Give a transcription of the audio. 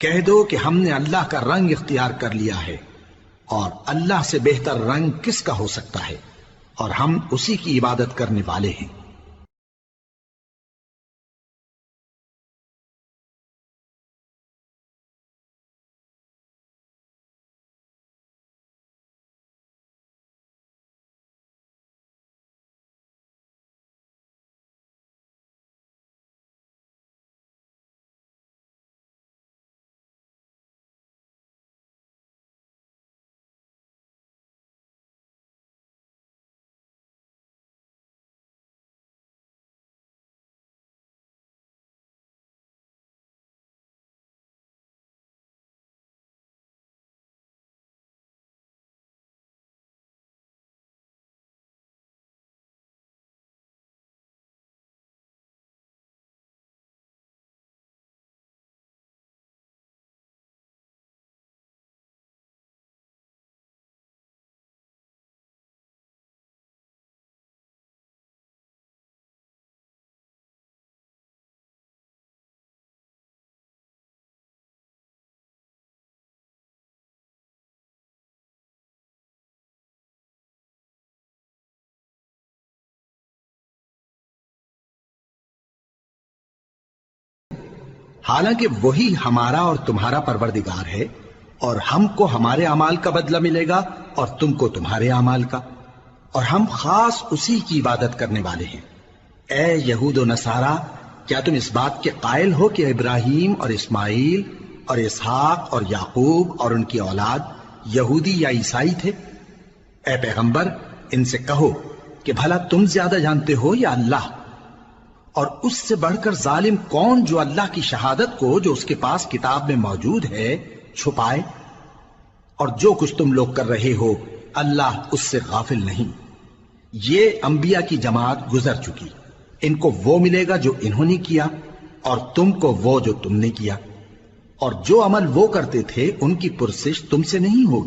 कह दो कि हमने अल्लाह का रंग इख्तियार कर लिया है, और अल्लाह से बेहतर रंग किसका हो सकता है, और हम उसी की इबादत करने वाले हैं। हालांकि वही हमारा और तुम्हारा परवरदिगार है, और हमको हमारे अमाल का बदला मिलेगा और तुमको तुम्हारे अमाल का, और हम खास उसी की इबादत करने वाले हैं। ए यहूद और नसारा, क्या तुम इस बात के कायल हो कि इब्राहिम और इस्माइल और इसहाक और याकूब और उनकी औलाद यहूदी या ईसाई थे? ए पैगंबर, इनसे कहो कि भला तुम ज्यादा जानते हो या अल्लाह? और उससे बढ़कर जालिम कौन जो अल्लाह की शहादत को, जो उसके पास किताब में मौजूद है, छुपाए? और जो कुछ तुम लोग कर रहे हो, अल्लाह उससे गाफिल नहीं। ये अंबिया की जमात गुजर चुकी, इनको वो मिलेगा जो इन्होंने किया, और तुमको वो जो तुमने किया, और जो अमल वो करते थे उनकी पुरसिश तुमसे नहीं होगी।